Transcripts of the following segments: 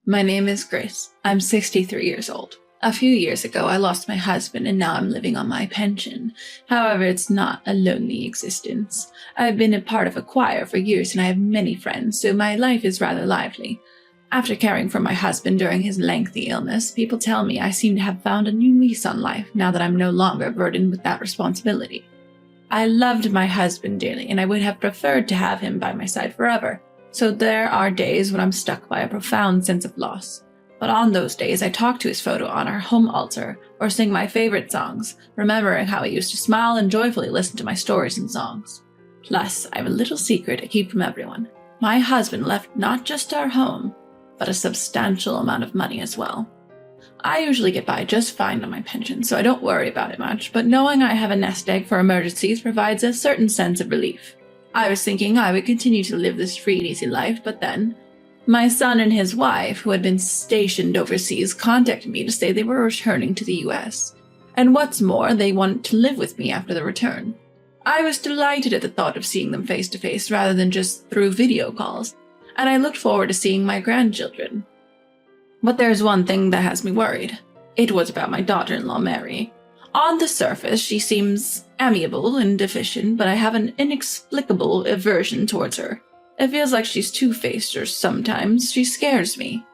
My name is Grace. I'm 63 years old. A few years ago, I lost my husband and now I'm living on my pension. However, it's not a lonely existence. I've been a part of a choir for years and I have many friends, so my life is rather lively. After caring for my husband during his lengthy illness, people tell me I seem to have found a new lease on life now that I'm no longer burdened with that responsibility. I loved my husband dearly and I would have preferred to have him by my side forever. So there are days when I'm struck by a profound sense of loss. But on those days, I talk to his photo on our home altar or sing my favorite songs, remembering how he used to smile and joyfully listen to my stories and songs. Plus, I have a little secret I keep from everyone. My husband left not just our home, but a substantial amount of money as well. I usually get by just fine on my pension, so I don't worry about it much, but knowing I have a nest egg for emergencies provides a certain sense of relief. I was thinking I would continue to live this free and easy life, but then my son and his wife, who had been stationed overseas, contacted me to say they were returning to the US. And what's more, they wanted to live with me after the return. I was delighted at the thought of seeing them face to face rather than just through video calls, and I looked forward to seeing my grandchildren. But there's one thing that has me worried. It was about my daughter-in-law, Mary. On the surface, she seems amiable and efficient, but I have an inexplicable aversion towards her. It feels like she's two-faced, or sometimes she scares me.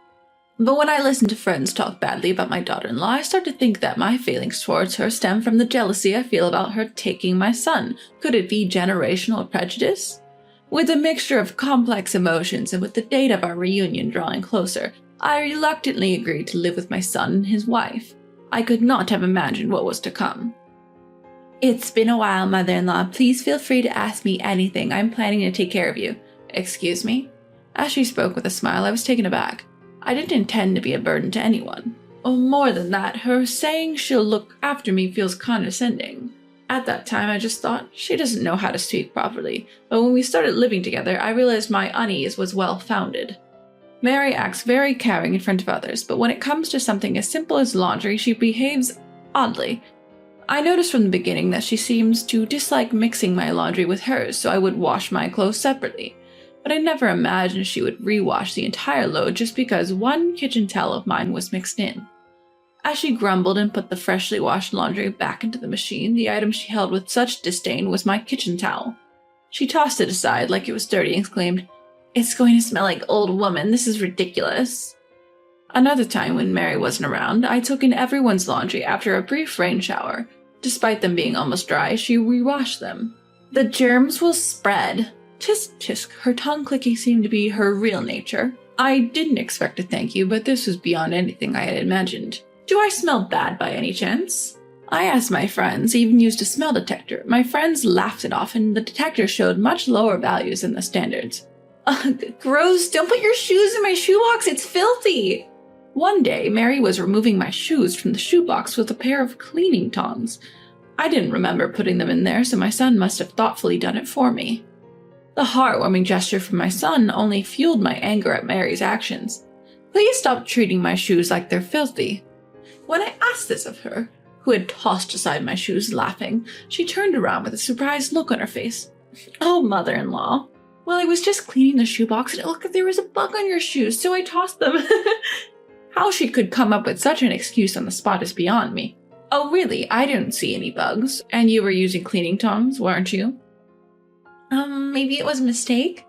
But when I listen to friends talk badly about my daughter-in-law, I start to think that my feelings towards her stem from the jealousy I feel about her taking my son. Could it be generational prejudice? With a mixture of complex emotions and with the date of our reunion drawing closer, I reluctantly agreed to live with my son and his wife. I could not have imagined what was to come. It's been a while, mother-in-law. Please feel free to ask me anything. I'm planning to take care of you. Excuse me? As she spoke with a smile, I was taken aback. I didn't intend to be a burden to anyone. Oh, more than that, her saying she'll look after me feels condescending. At that time, I just thought, she doesn't know how to speak properly. But when we started living together, I realized my unease was well-founded. Mary acts very caring in front of others, but when it comes to something as simple as laundry, she behaves oddly. I noticed from the beginning that she seems to dislike mixing my laundry with hers, so I would wash my clothes separately. But I never imagined she would rewash the entire load just because one kitchen towel of mine was mixed in. As she grumbled and put the freshly washed laundry back into the machine, the item she held with such disdain was my kitchen towel. She tossed it aside like it was dirty and exclaimed, "It's going to smell like old woman. This is ridiculous." Another time when Mary wasn't around, I took in everyone's laundry after a brief rain shower. Despite them being almost dry, she rewashed them. "The germs will spread." Tisk tisk, her tongue clicking seemed to be her real nature. I didn't expect a thank you, but this was beyond anything I had imagined. "Do I smell bad by any chance?" I asked my friends, even used a smell detector. My friends laughed it off, and the detector showed much lower values than the standards. Gross, don't put your shoes in my shoebox, it's filthy! One day, Mary was removing my shoes from the shoebox with a pair of cleaning tongs. I didn't remember putting them in there, so my son must have thoughtfully done it for me. The heartwarming gesture from my son only fueled my anger at Mary's actions. "Please stop treating my shoes like they're filthy." When I asked this of her, who had tossed aside my shoes laughing, she turned around with a surprised look on her face. "Oh, mother-in-law. Well, I was just cleaning the shoebox and it looked like there was a bug on your shoes, so I tossed them." How she could come up with such an excuse on the spot is beyond me. "Oh, really? I didn't see any bugs. And you were using cleaning tongs, weren't you?" Maybe it was a mistake?"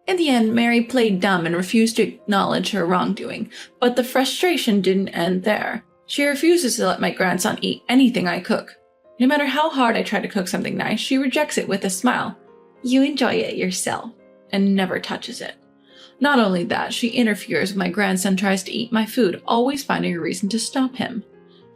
In the end, Mary played dumb and refused to acknowledge her wrongdoing, but the frustration didn't end there. She refuses to let my grandson eat anything I cook. No matter how hard I try to cook something nice, she rejects it with a smile. "You enjoy it yourself," and never touches it. Not only that, she interferes when my grandson tries to eat my food, always finding a reason to stop him.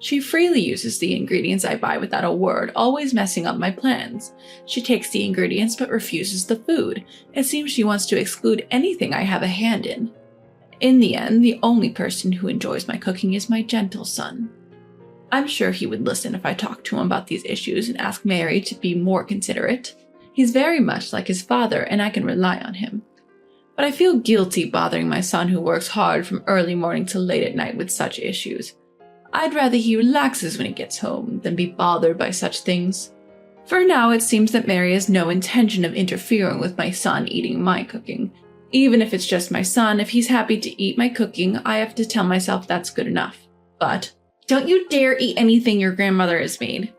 She freely uses the ingredients I buy without a word, always messing up my plans. She takes the ingredients but refuses the food. It seems she wants to exclude anything I have a hand in. In the end, the only person who enjoys my cooking is my gentle son. I'm sure he would listen if I talked to him about these issues and asked Mary to be more considerate. He's very much like his father, and I can rely on him. But I feel guilty bothering my son who works hard from early morning till late at night with such issues. I'd rather he relaxes when he gets home than be bothered by such things. For now, it seems that Mary has no intention of interfering with my son eating my cooking. Even if it's just my son, if he's happy to eat my cooking, I have to tell myself that's good enough. But don't you dare eat anything your grandmother has made.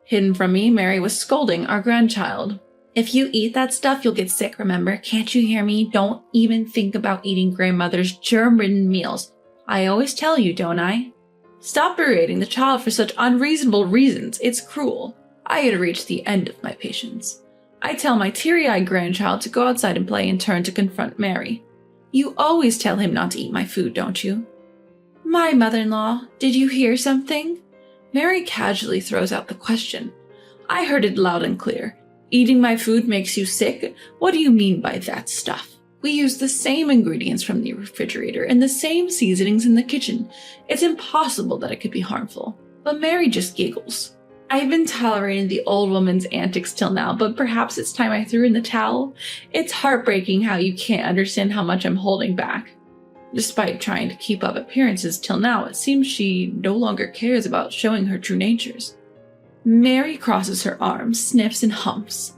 Hidden from me, Mary was scolding our grandchild. If you eat that stuff, you'll get sick, remember? Can't you hear me? Don't even think about eating grandmother's germ-ridden meals. I always tell you, don't I? Stop berating the child for such unreasonable reasons. It's cruel. I had reached the end of my patience. I tell my teary-eyed grandchild to go outside and play and turn to confront Mary. You always tell him not to eat my food, don't you? My mother-in-law, did you hear something? Mary casually throws out the question. I heard it loud and clear. Eating my food makes you sick? What do you mean by that stuff? We use the same ingredients from the refrigerator and the same seasonings in the kitchen. It's impossible that it could be harmful. But Mary just giggles. I've been tolerating the old woman's antics till now, but perhaps it's time I threw in the towel. It's heartbreaking how you can't understand how much I'm holding back. Despite trying to keep up appearances till now, it seems she no longer cares about showing her true natures. Mary crosses her arms, sniffs, and humps.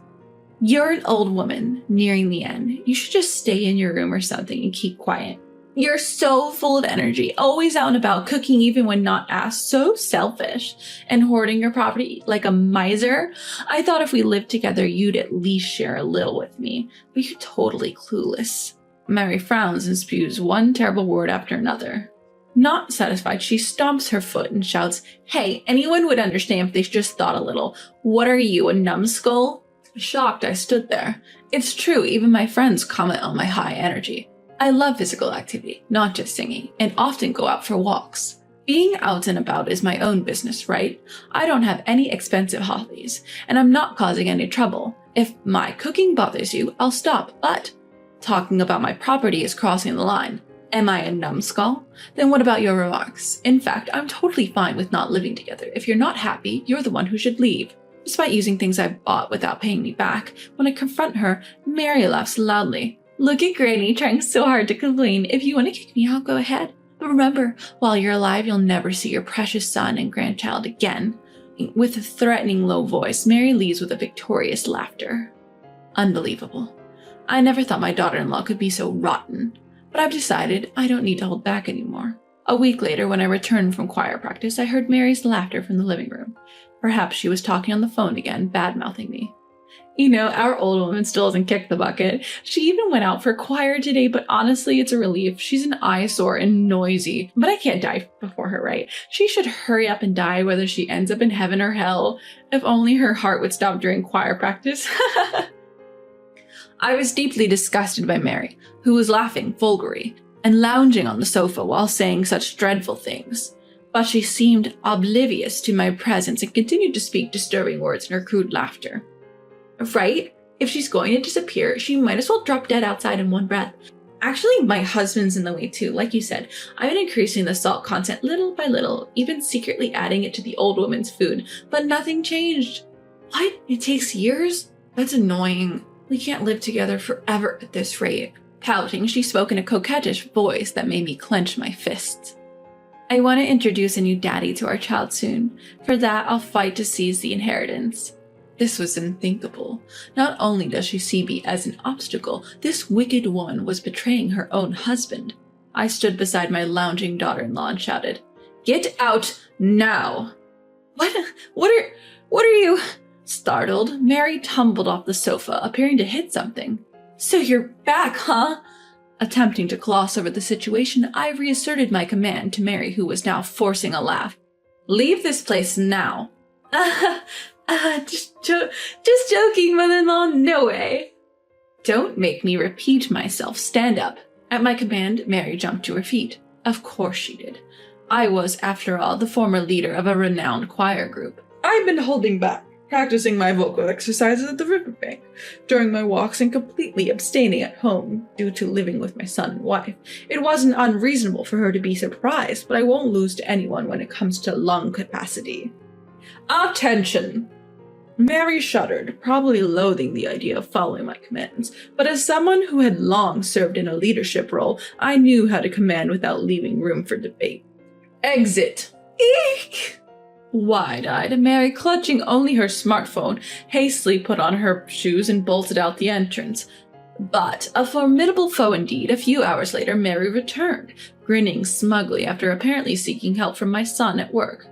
You're an old woman, nearing the end. You should just stay in your room or something and keep quiet. You're so full of energy, always out and about, cooking even when not asked, so selfish, and hoarding your property like a miser. I thought if we lived together, you'd at least share a little with me, but you're totally clueless. Mary frowns and spews one terrible word after another. Not satisfied, she stomps her foot and shouts, Hey, anyone would understand if they just thought a little. What are you, a numbskull? Shocked, I stood there. It's true, even my friends comment on my high energy. I love physical activity, not just singing, and often go out for walks. Being out and about is my own business, right? I don't have any expensive hobbies, and I'm not causing any trouble. If my cooking bothers you, I'll stop, but talking about my property is crossing the line. Am I a numbskull? Then what about your remarks? In fact, I'm totally fine with not living together. If you're not happy, you're the one who should leave. Despite using things I bought without paying me back, when I confront her, Mary laughs loudly. Look at Granny trying so hard to complain. If you want to kick me out, go ahead. But remember, while you're alive, you'll never see your precious son and grandchild again. With a threatening low voice, Mary leaves with a victorious laughter. Unbelievable. I never thought my daughter-in-law could be so rotten. But I've decided I don't need to hold back anymore. A week later, when I returned from choir practice, I heard Mary's laughter from the living room. Perhaps she was talking on the phone again, bad-mouthing me. You know, our old woman still hasn't kicked the bucket. She even went out for choir today, but honestly, it's a relief. She's an eyesore and noisy, but I can't die before her, right? She should hurry up and die, whether she ends up in heaven or hell. If only her heart would stop during choir practice. I was deeply disgusted by Mary, who was laughing vulgarly and lounging on the sofa while saying such dreadful things. But she seemed oblivious to my presence and continued to speak disturbing words in her crude laughter. Right? If she's going to disappear, she might as well drop dead outside in one breath. Actually, my husband's in the way too. Like you said, I've been increasing the salt content little by little, even secretly adding it to the old woman's food, but nothing changed. What? It takes years? That's annoying. We can't live together forever at this rate. Pouting, she spoke in a coquettish voice that made me clench my fists. I want to introduce a new daddy to our child soon. For that, I'll fight to seize the inheritance. This was unthinkable. Not only does she see me as an obstacle, this wicked woman was betraying her own husband. I stood beside my lounging daughter-in-law and shouted, Get out now! What are you? Startled, Mary tumbled off the sofa, appearing to hit something. So you're back, huh? Attempting to gloss over the situation, I reasserted my command to Mary, who was now forcing a laugh. Leave this place now. Just joking, mother-in-law, no way. Don't make me repeat myself, stand up. At my command, Mary jumped to her feet. Of course she did. I was, after all, the former leader of a renowned choir group. I've been holding back, practicing my vocal exercises at the riverbank, during my walks and completely abstaining at home due to living with my son and wife. It wasn't unreasonable for her to be surprised, but I won't lose to anyone when it comes to lung capacity. Attention! Mary shuddered, probably loathing the idea of following my commands, but as someone who had long served in a leadership role, I knew how to command without leaving room for debate. Exit! Eek! Wide-eyed, Mary, clutching only her smartphone, hastily put on her shoes and bolted out the entrance. But a formidable foe indeed. A few hours later, Mary returned, grinning smugly after apparently seeking help from my son at work.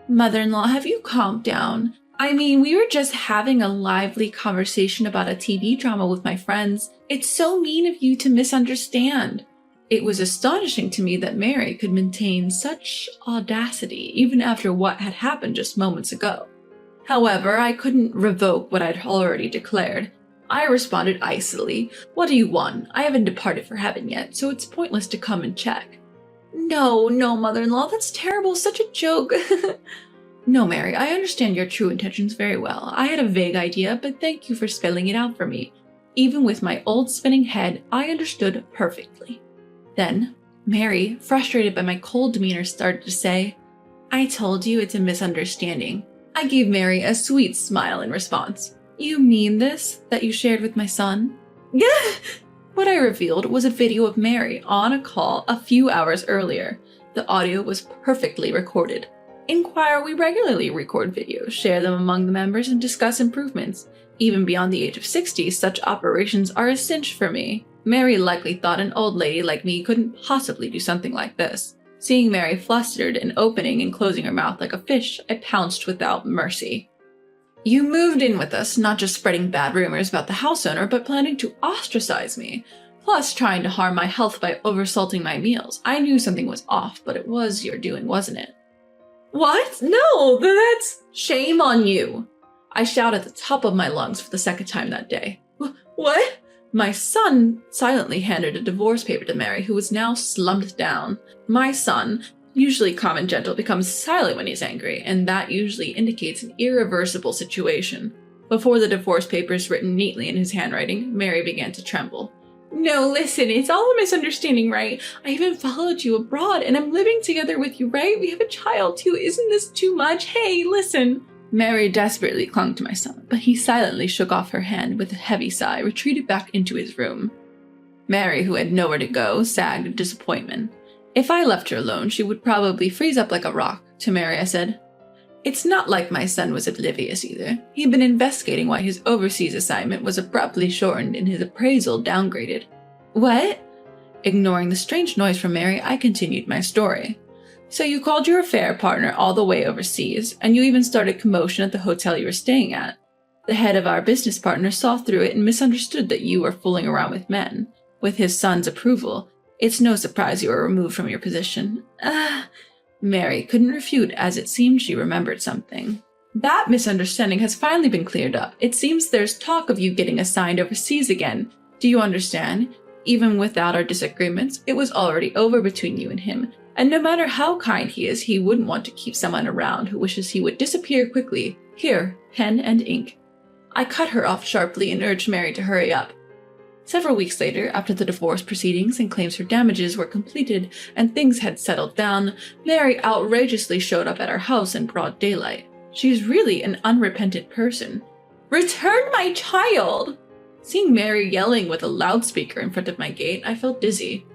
Mother-in-law, have you calmed down? I mean, we were just having a lively conversation about a TV drama with my friends. It's so mean of you to misunderstand. It was astonishing to me that Mary could maintain such audacity even after what had happened just moments ago. However, I couldn't revoke what I'd already declared. I responded icily, "What do you want? I haven't departed for heaven yet, so it's pointless to come and check." No, mother-in-law, that's terrible, such a joke. No, Mary, I understand your true intentions very well. I had a vague idea, but thank you for spelling it out for me. Even with my old spinning head, I understood perfectly. Then, Mary, frustrated by my cold demeanor, started to say, "I told you it's a misunderstanding." I gave Mary a sweet smile in response. "You mean this, that you shared with my son?" Yeah. What I revealed was a video of Mary on a call a few hours earlier. The audio was perfectly recorded. In Choir, we regularly record videos, share them among the members, and discuss improvements. Even beyond the age of 60, such operations are a cinch for me. Mary likely thought an old lady like me couldn't possibly do something like this. Seeing Mary flustered and opening and closing her mouth like a fish, I pounced without mercy. "You moved in with us, not just spreading bad rumors about the house owner, but planning to ostracize me, plus trying to harm my health by oversalting my meals. I knew something was off, but it was your doing, wasn't it?" "What? No, that's shame on you!" I shouted at the top of my lungs for the second time that day. "What?" My son silently handed a divorce paper to Mary, who was now slumped down. My son, usually calm and gentle, becomes silent when he's angry, and that usually indicates an irreversible situation. Before the divorce papers written neatly in his handwriting, Mary began to tremble. "No, listen, it's all a misunderstanding, right? I even followed you abroad, and I'm living together with you, right? We have a child, too. Isn't this too much? Hey, listen." Mary desperately clung to my son, but he silently shook off her hand with a heavy sigh, retreated back into his room. Mary, who had nowhere to go, sagged in disappointment. If I left her alone, she would probably freeze up like a rock. To Mary, I said, "It's not like my son was oblivious either. He'd been investigating why his overseas assignment was abruptly shortened and his appraisal downgraded." "What?" Ignoring the strange noise from Mary, I continued my story. "So you called your affair partner all the way overseas, and you even started commotion at the hotel you were staying at. The head of our business partner saw through it and misunderstood that you were fooling around with men. With his son's approval, it's no surprise you were removed from your position." Mary couldn't refute, as it seemed she remembered something. "That misunderstanding has finally been cleared up. It seems there's talk of you getting assigned overseas again. Do you understand? Even without our disagreements, it was already over between you and him. And no matter how kind he is, he wouldn't want to keep someone around who wishes he would disappear quickly. Here, pen and ink." I cut her off sharply and urged Mary to hurry up. Several weeks later, after the divorce proceedings and claims for damages were completed and things had settled down, Mary outrageously showed up at our house in broad daylight. She's really an unrepentant person. "Return my child!" Seeing Mary yelling with a loudspeaker in front of my gate, I felt dizzy.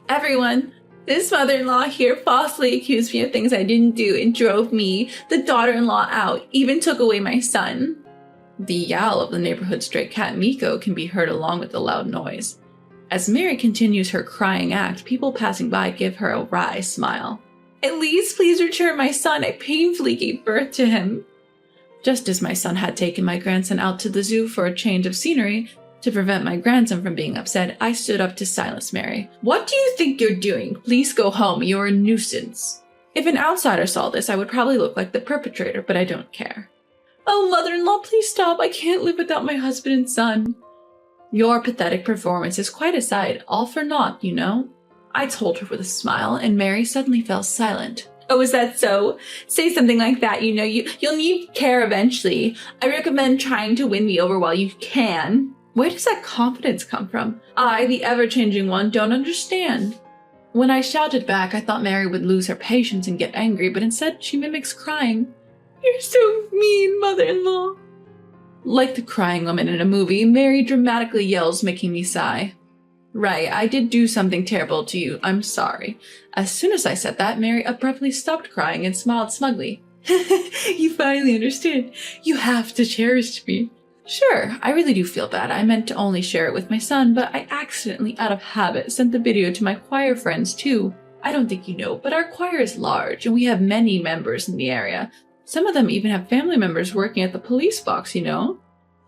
"Everyone, this mother-in-law here falsely accused me of things I didn't do and drove me, the daughter-in-law, out, even took away my son." The yowl of the neighborhood stray cat Miko can be heard along with the loud noise. As Mary continues her crying act, people passing by give her a wry smile. "At least please return my son. I painfully gave birth to him." Just as my son had taken my grandson out to the zoo for a change of scenery, to prevent my grandson from being upset, I stood up to silence Mary. "What do you think you're doing? Please go home. You're a nuisance." If an outsider saw this, I would probably look like the perpetrator, but I don't care. "Oh, mother-in-law, please stop. I can't live without my husband and son." "Your pathetic performance is quite a sight, all for naught, you know," I told her with a smile, and Mary suddenly fell silent. "Oh, is that so? Say something like that, you know. You'll need care eventually. I recommend trying to win me over while you can." Where does that confidence come from? I, the ever-changing one, don't understand. When I shouted back, I thought Mary would lose her patience and get angry, but instead she mimics crying. "You're so mean, mother-in-law." Like the crying woman in a movie, Mary dramatically yells, making me sigh. "Right, I did do something terrible to you. I'm sorry." As soon as I said that, Mary abruptly stopped crying and smiled smugly. "You finally understand. You have to cherish me." Sure, I really do feel bad. I meant to only share it with my son, but I accidentally, out of habit, sent the video to my choir friends too. I don't think you know, but our choir is large and we have many members in the area. Some of them even have family members working at the police box, you know?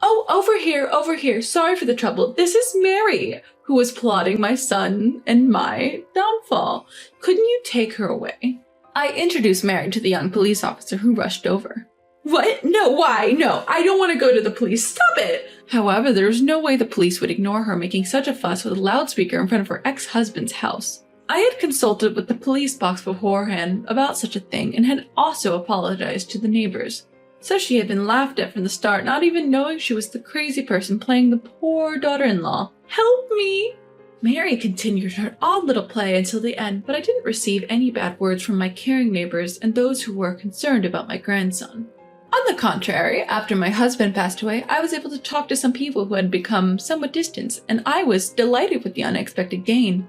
Oh, over here. Sorry for the trouble. This is Mary, who was plotting my son and my downfall. Couldn't you take her away? I introduced Mary to the young police officer who rushed over. What? No, why? No, I don't want to go to the police. Stop it! However, there was no way the police would ignore her making such a fuss with a loudspeaker in front of her ex-husband's house. I had consulted with the police box beforehand about such a thing and had also apologized to the neighbors. So she had been laughed at from the start, not even knowing she was the crazy person playing the poor daughter-in-law. Help me! Mary continued her odd little play until the end, but I didn't receive any bad words from my caring neighbors and those who were concerned about my grandson. On the contrary, after my husband passed away, I was able to talk to some people who had become somewhat distant, and I was delighted with the unexpected gain.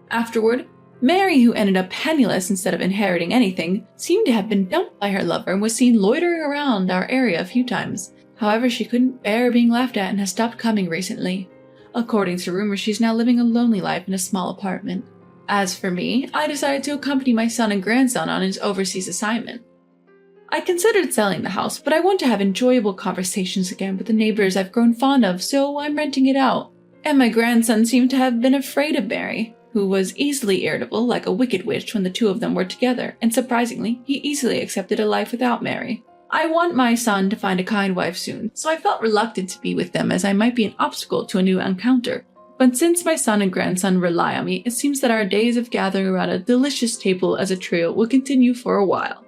Afterward, Mary, who ended up penniless instead of inheriting anything, seemed to have been dumped by her lover and was seen loitering around our area a few times. However, she couldn't bear being laughed at and has stopped coming recently. According to rumors, she's now living a lonely life in a small apartment. As for me, I decided to accompany my son and grandson on his overseas assignment. I considered selling the house, but I want to have enjoyable conversations again with the neighbors I've grown fond of, so I'm renting it out. And my grandson seemed to have been afraid of Mary, who was easily irritable like a wicked witch when the two of them were together, and surprisingly, he easily accepted a life without Mary. I want my son to find a kind wife soon, so I felt reluctant to be with them as I might be an obstacle to a new encounter. But since my son and grandson rely on me, it seems that our days of gathering around a delicious table as a trio will continue for a while.